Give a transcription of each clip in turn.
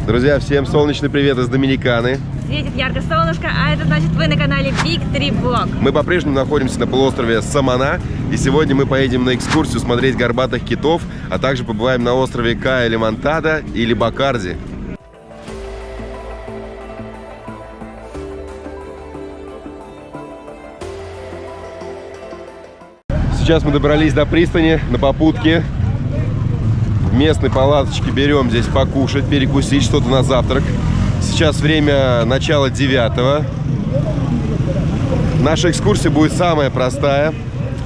Друзья, всем солнечный привет из Доминиканы. Светит ярко солнышко, а это значит, вы на канале Big Trip Vlog. Мы по-прежнему находимся на полуострове Самана, и сегодня мы поедем на экскурсию смотреть горбатых китов, а также побываем на острове Кая-Лимантада или Бакарди. Сейчас мы добрались до пристани на попутке. В местной палаточке берем здесь покушать, перекусить что-то на завтрак. Сейчас время начала 9-го. Наша экскурсия будет самая простая.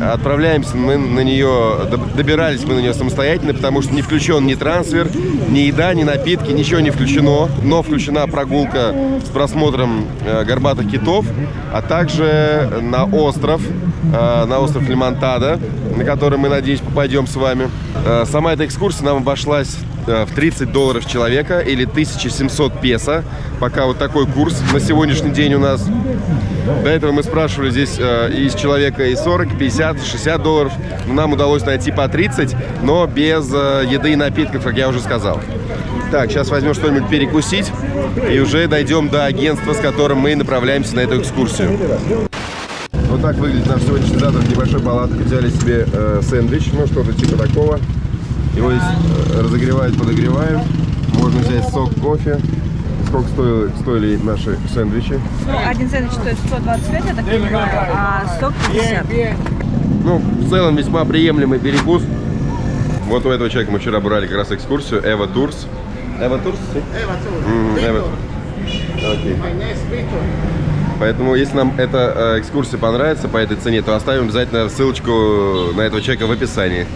Отправляемся мы на нее, добирались мы на нее самостоятельно, потому что не включен ни трансфер, ни еда, ни напитки, ничего не включено. Но включена прогулка с просмотром горбатых китов, а также на остров Лимантада, на который мы, надеюсь, попадем с вами. Сама эта экскурсия нам обошлась в $30 человека или 1700 песо. Пока вот такой курс на сегодняшний день у нас. До этого мы спрашивали здесь из человека и 40, 50, $60. Но нам удалось найти по 30, но без еды и напитков, как я уже сказал. Так, сейчас возьмем что-нибудь перекусить и уже дойдем до агентства, с которым мы направляемся на эту экскурсию. Вот так выглядит наш сегодняшний завтрак в небольшой палатке. Взяли себе сэндвич, ну что-то типа такого. Его здесь разогревают, подогреваем. Можно взять сок, кофе. Сколько стоили наши сэндвичи? Ну, один сэндвич стоит 125, я так понимаю, а сок 50. Ну, в целом весьма приемлемый перекус. Вот у этого человека мы вчера брали как раз экскурсию. Эва Турс. Эва Турс? Эва Турс. Окей. Поэтому, если нам эта экскурсия понравится по этой цене, то оставим обязательно ссылочку на этого человека в описании.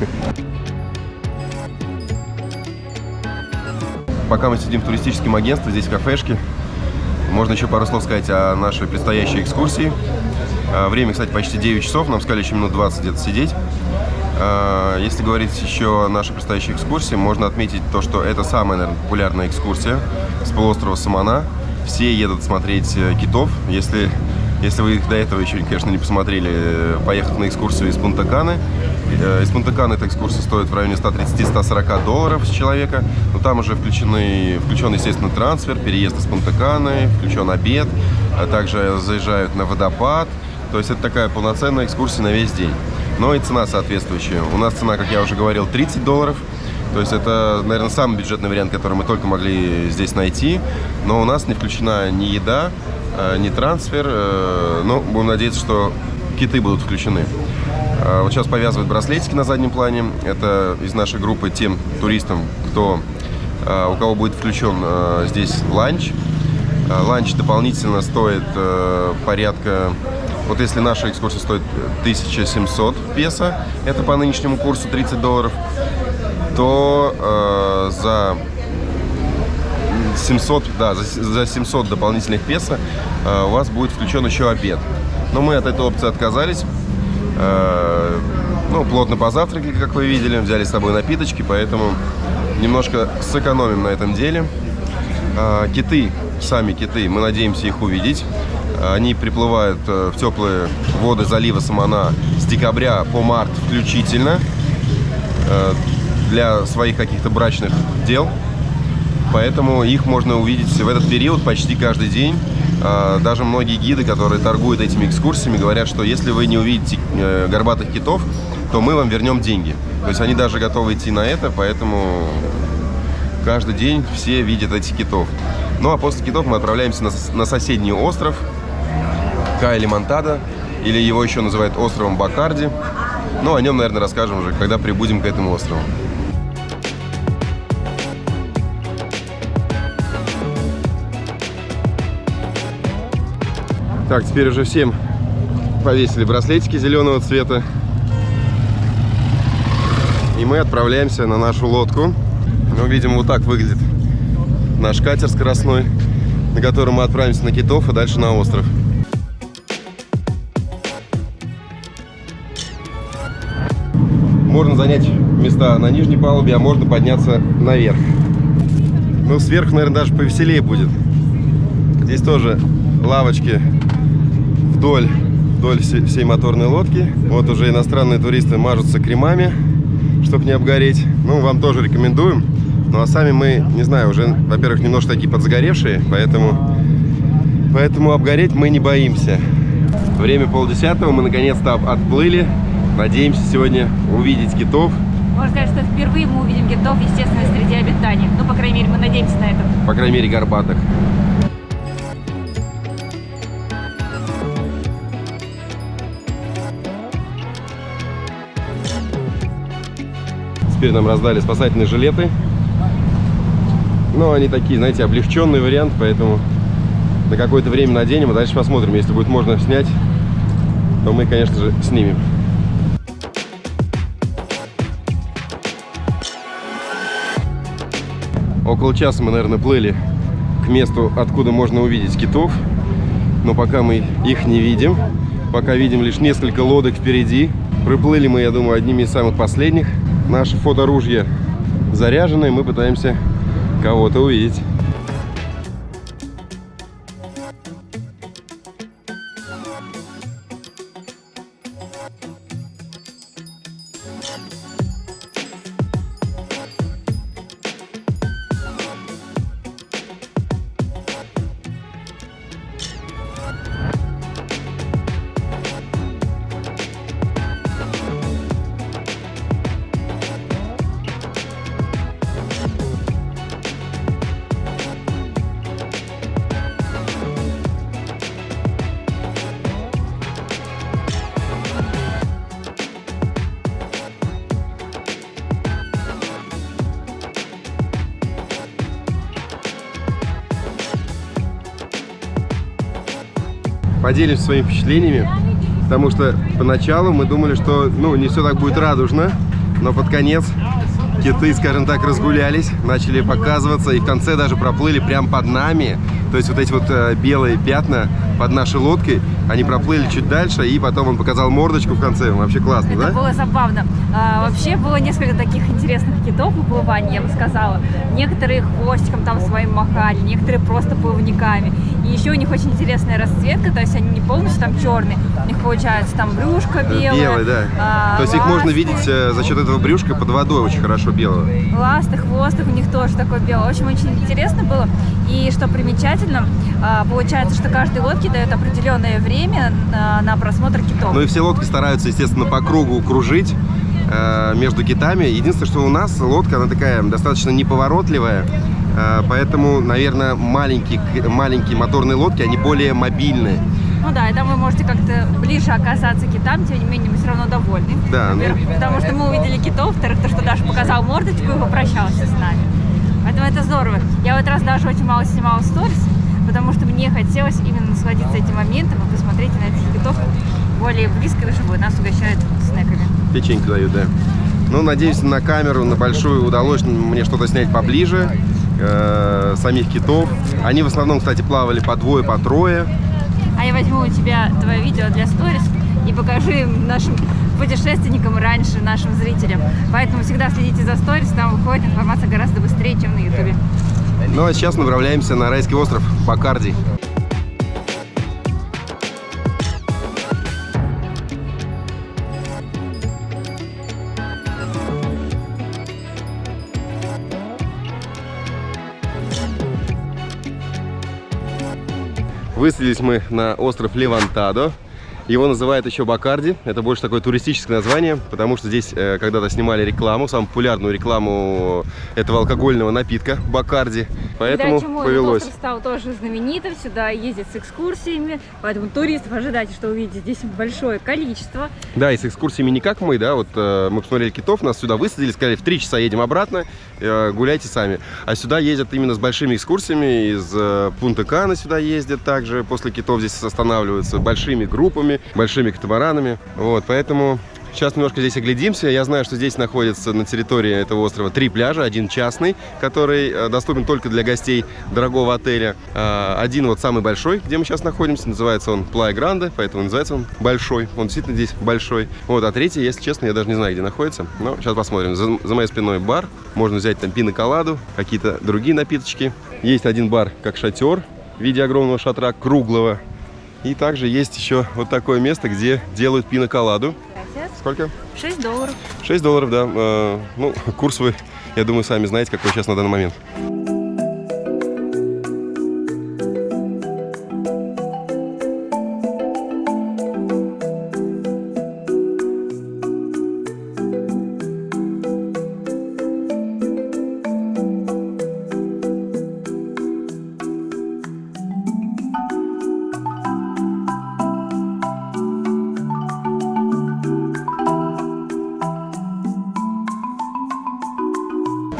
Пока мы сидим в туристическом агентстве, здесь в кафешке, можно еще пару слов сказать о нашей предстоящей экскурсии. Время, кстати, почти 9 часов, нам сказали еще минут 20 где-то сидеть. Если говорить еще о нашей предстоящей экскурсии, можно отметить то, что это самая, наверное, популярная экскурсия с полуострова Самана. Все едут смотреть китов. Если вы их до этого еще, конечно, не посмотрели, поехать на экскурсию из Пунта-Каны. Из Пунта-Каны эта экскурсия стоит в районе $130–140 с человека. Но там уже включен, естественно, трансфер, переезд из Пунта-Каны, включен обед, а также заезжают на водопад. То есть это такая полноценная экскурсия на весь день. Но и цена соответствующая. У нас цена, как я уже говорил, $30. То есть это, наверное, самый бюджетный вариант, который мы только могли здесь найти. Но у нас не включена ни еда, ни трансфер. Но будем надеяться, что киты будут включены. Вот сейчас повязывают браслетики на заднем плане. Это из нашей группы тем туристам, у кого будет включен здесь ланч. Ланч дополнительно стоит порядка... Вот если наша экскурсия стоит 1700 песо, это по нынешнему курсу $30, то за 700 дополнительных песо у вас будет включен еще обед. Но мы от этой опции отказались. Ну, плотно позавтракали, как вы видели, взяли с собой напиточки, поэтому немножко сэкономим на этом деле. Киты, сами киты, мы надеемся их увидеть. Они приплывают в теплые воды залива Самана с декабря по март включительно для своих каких-то брачных дел. Поэтому их можно увидеть в этот период почти каждый день. Даже многие гиды, которые торгуют этими экскурсиями, говорят, что если вы не увидите горбатых китов, то мы вам вернем деньги. То есть они даже готовы идти на это, поэтому каждый день все видят этих китов. Ну а после китов мы отправляемся на соседний остров Кая-Лимантада, или его еще называют островом Бакарди. Но о нем, наверное, расскажем уже, когда прибудем к этому острову. Так, теперь уже всем повесили браслетики зеленого цвета. И мы отправляемся на нашу лодку. Ну, видимо, вот так выглядит наш катер скоростной, на котором мы отправимся на китов и дальше на остров. Можно занять места на нижней палубе, а можно подняться наверх. Ну, сверху, наверное, даже повеселее будет. Здесь тоже лавочки вдоль всей моторной лодки. Вот уже иностранные туристы мажутся кремами, чтобы не обгореть. Ну, вам тоже рекомендуем. Ну а сами мы, не знаю, уже, во-первых, немножко такие подзагоревшие, поэтому обгореть мы не боимся. Время 9:30, мы наконец-то отплыли. Надеемся сегодня увидеть китов. Можно сказать, что впервые мы увидим китов, естественно, среди обитаний. Ну, по крайней мере, мы надеемся на это. По крайней мере, горбатых. Теперь нам раздали спасательные жилеты. Но они такие, знаете, облегченный вариант, поэтому на какое-то время наденем, а дальше посмотрим. Если будет можно снять, то мы, конечно же, снимем. Около часа мы, наверное, плыли к месту, откуда можно увидеть китов. Но пока мы их не видим. Пока видим лишь несколько лодок впереди. Приплыли мы, я думаю, одними из самых последних. Наши фоторужья заряжены, мы пытаемся кого-то увидеть. Поделимся своими впечатлениями, потому что поначалу мы думали, что не все так будет радужно, но под конец киты, скажем так, разгулялись, начали показываться и в конце даже проплыли прямо под нами. То есть вот эти вот белые пятна под нашей лодкой, они проплыли чуть дальше, и потом он показал мордочку в конце. Вообще классно, это да? Это было забавно. Вообще было несколько таких интересных китов в плывании, я бы сказала. Некоторые хвостиком там своим махали, некоторые просто плавниками. И еще у них очень интересная расцветка, то есть они не полностью там черные. У них получается там брюшко белое. Белое, да. То есть их можно видеть за счет этого брюшка под водой очень хорошо белого. Ласты, хвостик у них тоже такой белый. В общем, очень интересно было. И что примечательно, получается, что каждой лодке дает определенное время на просмотр китов. Ну и все лодки стараются, естественно, по кругу кружить между китами. Единственное, что у нас лодка, она такая достаточно неповоротливая, поэтому, наверное, маленькие моторные лодки, они более мобильные. Ну да, и там вы можете как-то ближе оказаться к китам, тем не менее мы все равно довольны. Да, во-первых, потому что мы увидели китов, во-вторых, то, что Даша показал мордочку и попрощался с нами. Поэтому это здорово. Я в этот раз даже очень мало снимала сторис, потому что мне хотелось именно насладиться этим моментом и посмотреть на этих китов более близко, чтобы нас угощают снеками. Печеньку дают, да. Ну, надеюсь, на камеру, на большую удалось мне что-то снять поближе, самих китов. Они в основном, кстати, плавали по двое, по трое. А я возьму у тебя твое видео для сторис и покажу им, нашим путешественникам, раньше нашим зрителям. Поэтому всегда следите за сторис, там выходит информация гораздо быстрее, чем на ютубе. Ну а сейчас направляемся на райский остров Бакарди. Высадились мы на остров Левантадо. Его называют еще Бакарди. Это больше такое туристическое название, потому что здесь когда-то снимали рекламу, самую популярную рекламу этого алкогольного напитка Бакарди. Поэтому повелось. Остров стал тоже знаменитым, сюда ездят с экскурсиями, поэтому туристов ожидайте, что увидите здесь большое количество. Да, и с экскурсиями не как мы, да, вот мы посмотрели китов, нас сюда высадили, сказали, в 3 часа едем обратно, гуляйте сами. А сюда ездят именно с большими экскурсиями, из Пунта-Кана сюда ездят также, после китов здесь останавливаются большими группами, большими катамаранами, вот, поэтому сейчас немножко здесь оглядимся. Я знаю, что здесь находится на территории этого острова 3 пляжа. Один частный, который доступен только для гостей дорогого отеля. Один вот самый большой, где мы сейчас находимся, называется он Плая Гранде, поэтому называется он большой. Он действительно здесь большой. Вот, а третий, если честно, я даже не знаю, где находится. Но сейчас посмотрим. За моей спиной бар. Можно взять там пина-коладу, какие-то другие напиточки. Есть один бар, как шатер, в виде огромного шатра, круглого. И также есть еще вот такое место, где делают пина-коладу. Сколько? $6. $6, да. Ну, курс вы Я думаю, сами знаете, какой сейчас на данный момент.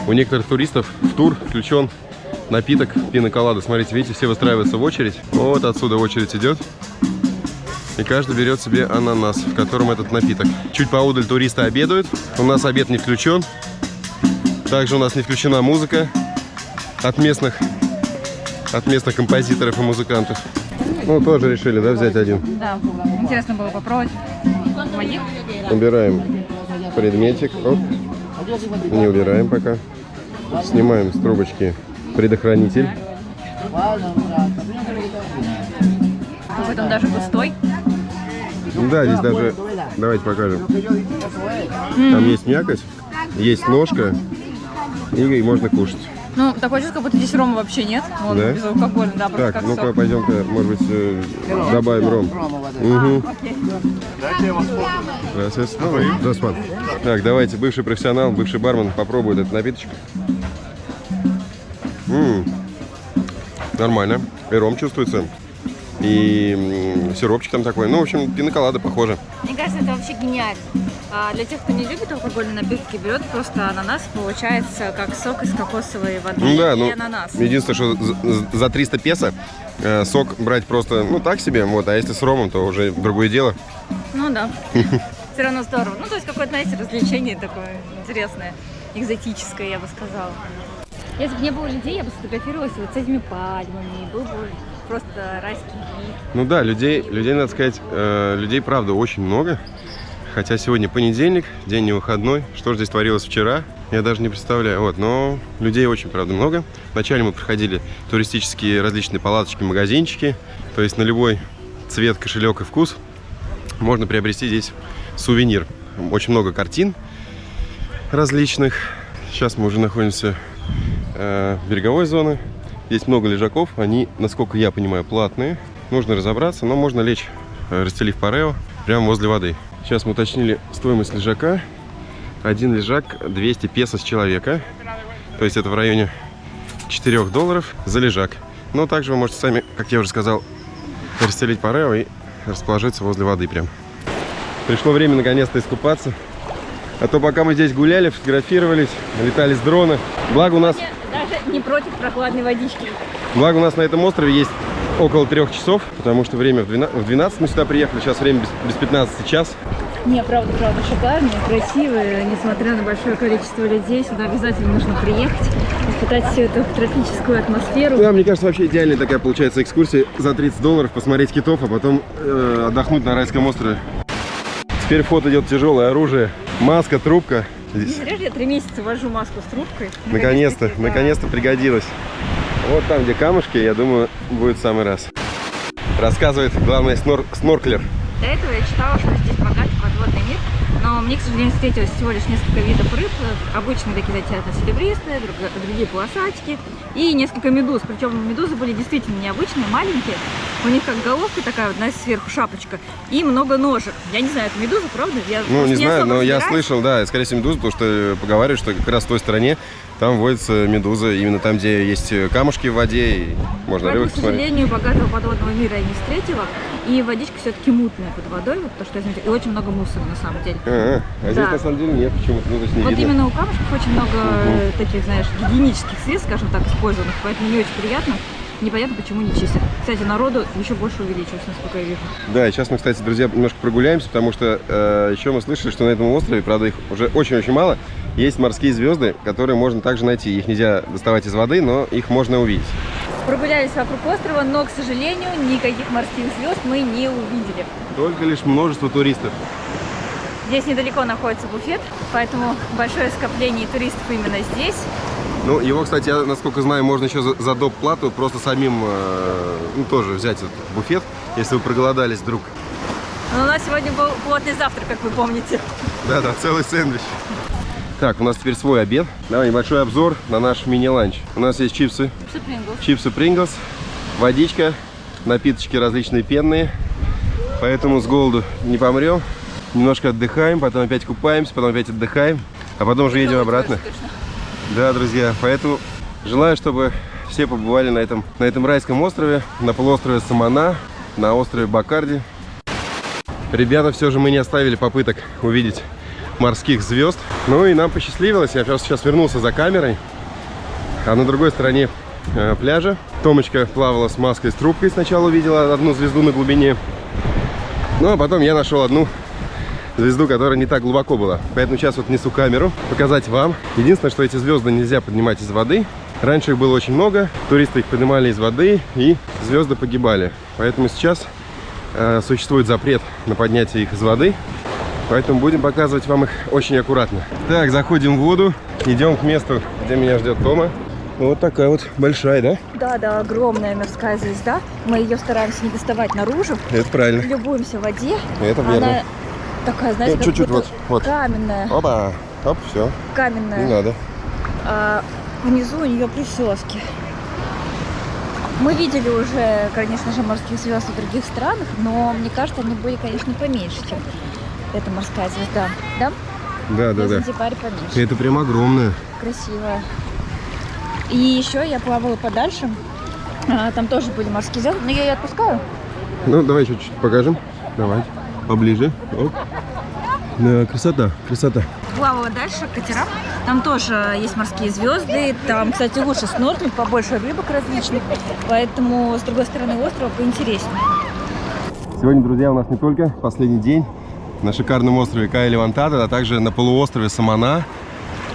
У некоторых туристов в тур включен напиток пина-колада. Смотрите, видите, все выстраиваются в очередь. Вот отсюда очередь идет. И каждый берет себе ананас, в котором этот напиток. Чуть поодаль туристы обедают. У нас обед не включен. Также у нас не включена музыка от местных композиторов и музыкантов. Ну, тоже решили, да, взять один. Да, интересно было попробовать. Помоги. Убираем предметик. Оп. Не убираем пока. Снимаем с трубочки предохранитель. Какой-то он даже густой. Да, здесь даже... Давайте покажем. Там есть мякоть, есть ножка, и можно кушать. Ну, такое чувство, как будто здесь рома вообще нет. Вот, Да? безалкогольный, да, просто Так, как ну-ка, сок. пойдем-ка, может быть, добавим ром. Угу. Окей. Здравствуйте. Так, давайте, бывший профессионал, бывший бармен попробует этот напиточек. Нормально. И ром чувствуется. И сиропчик там такой. Ну, в общем, пина-колада похоже. Мне кажется, это вообще гениально. А для тех, кто не любит алкогольные напитки, берет просто ананас, получается как сок из кокосовой воды Да, и ну, ананас. единственное, что за 300 песо сок брать просто, ну, так себе, вот, а если с ромом, то уже другое дело. Ну да. Все равно здорово. Ну, то есть какое-то, знаете, развлечение такое интересное, экзотическое, я бы сказала. Если бы не было людей, я бы сфотографировалась вот с этими пальмами, был бы просто райский вид. Ну да, людей, надо сказать, людей, правда, очень много. Хотя сегодня понедельник, день не выходной. Что же здесь творилось вчера, я даже не представляю. Вот, но людей очень, правда, много. Вначале мы проходили туристические различные палаточки, магазинчики. То есть на любой цвет, кошелек и вкус можно приобрести здесь сувенир. Очень много картин различных. Сейчас мы уже находимся в береговой зоне. Здесь много лежаков. Они, насколько я понимаю, платные. Нужно разобраться, но можно лечь, расстелив парео, прямо возле воды. Сейчас мы уточнили стоимость лежака. Один лежак 200 песо с человека. То есть это в районе $4 за лежак. Но также вы можете сами, как я уже сказал, расстелить парео и расположиться возле воды прям. Пришло время наконец-то искупаться. А то пока мы здесь гуляли, фотографировались, летали с дрона. Благо у нас... Даже не против прохладной водички. Благо у нас на этом острове есть около 3 часов, потому что время в 12 мы сюда приехали, сейчас время без 15 час. Не, правда, шикарные, красивые, несмотря на большое количество людей, сюда обязательно нужно приехать, испытать всю эту тропическую атмосферу. Да, мне кажется, вообще идеальная такая получается экскурсия за $30, посмотреть китов, а потом отдохнуть на райском острове. Теперь фото идет тяжелое оружие, маска, трубка. Не зря же я 3 месяца вожу маску с трубкой. Наконец-то пригодилось. Вот там, где камушки, я думаю, будет в самый раз. Рассказывает главный снорклер. До этого я читала, что здесь богатый подводный мир, но мне, к сожалению, встретилось всего лишь несколько видов рыб. Обычные такие серебристые, другие полосатики и несколько медуз. Причем медузы были действительно необычные, маленькие. У них как головка такая, вот, знаете, сверху шапочка, и много ножек. Я не знаю, это медуза, правда? Я не знаю, но я разбираюсь. слышал, да, скорее всего медуза, потому что поговаривают, что как раз в той стороне там водится медуза, именно там, где есть камушки в воде, и можно рыбок К посмотреть. сожалению, богатого подводного мира я не встретила, и водичка все-таки мутная под водой, вот, потому что я заметила, и очень много мусора на самом деле. А здесь Да. на самом деле нет почему-то, ну, то есть не Вот видно. именно у камушков очень много таких, знаешь, гигиенических средств, скажем так, использованных, поэтому не очень приятно. Непонятно, почему не чистят. Кстати, народу еще больше увеличилось, насколько я вижу. Да, и сейчас мы, кстати, друзья, немножко прогуляемся, потому что еще мы слышали, что на этом острове, правда, их уже очень-очень мало, есть морские звезды, которые можно также найти. Их нельзя доставать из воды, но их можно увидеть. Прогулялись вокруг острова, но, к сожалению, никаких морских звезд мы не увидели. Только лишь множество туристов. Здесь недалеко находится буфет, поэтому большое скопление туристов именно здесь. Ну, его, кстати, я, насколько знаю, можно еще за доп. Плату просто самим, тоже взять этот буфет, если вы проголодались вдруг. Но у нас сегодня был плотный завтрак, как вы помните. Да, целый сэндвич. Так, у нас теперь свой обед. Давай небольшой обзор на наш мини-ланч. У нас есть чипсы. Чипсы Pringles, водичка, напиточки различные пенные. Поэтому с голоду не помрем. Немножко отдыхаем, потом опять купаемся, потом опять отдыхаем. А потом уже едем обратно. Да, друзья, поэтому желаю, чтобы все побывали на этом райском острове, на полуострове Самана, на острове Бакарди. Ребята, все же мы не оставили попыток увидеть морских звезд. Ну и нам посчастливилось. Я сейчас вернулся за камерой. А на другой стороне пляжа Томочка плавала с маской, с трубкой. Сначала увидела одну звезду на глубине. Ну а потом я нашел одну звезду, которая не так глубоко была. Поэтому сейчас вот несу камеру, показать вам. Единственное, что эти звезды нельзя поднимать из воды. Раньше их было очень много. Туристы их поднимали из воды, и звезды погибали. Поэтому сейчас существует запрет на поднятие их из воды. Поэтому будем показывать вам их очень аккуратно. Так, заходим в воду. Идем к месту, где меня ждет Тома. Вот такая вот большая, да? Да, да, огромная морская звезда. Мы ее стараемся не доставать наружу. Это правильно. Любуемся в воде. Это верно. Она такая, знаете, чуть-чуть вот. Каменная. Опа, оп, все. Каменная. Не надо. А внизу у нее присоски. Мы видели уже, конечно же, морских звезд в других странах, но мне кажется, они были, конечно, поменьше, чем эта морская звезда. Да? Да, да, На да. Занзибаре поменьше. Это прям огромная. Красивая. И еще я плавала подальше. Там тоже были морские звезды, но я ее отпускаю. Ну, давай еще чуть-чуть покажем. Давай, поближе. Оп. Да, красота, красота. Плавала дальше к катерам. Там тоже есть морские звезды. Там, кстати, лучше снорклинг, побольше рыбок различных. Поэтому с другой стороны острова поинтереснее. Сегодня, друзья, у нас не только последний день на шикарном острове Кайя-Левантада, а также на полуострове Самана.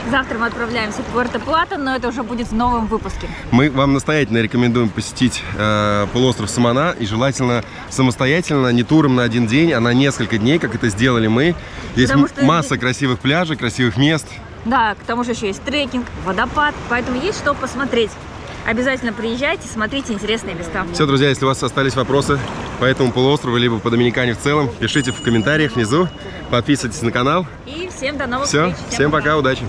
Завтра мы отправляемся в Пуэрто-Плата, но это уже будет в новом выпуске. Мы вам настоятельно рекомендуем посетить полуостров Самана, и желательно самостоятельно, не туром на один день, а на несколько дней, как это сделали мы. Здесь масса красивых пляжей, красивых мест. Да, к тому же еще есть трекинг, водопад, поэтому есть что посмотреть. Обязательно приезжайте, смотрите интересные места. Все, друзья, если у вас остались вопросы по этому полуострову, либо по Доминикане в целом, пишите в комментариях внизу, подписывайтесь на канал. И всем до новых встреч. Все, всем пока, удачи!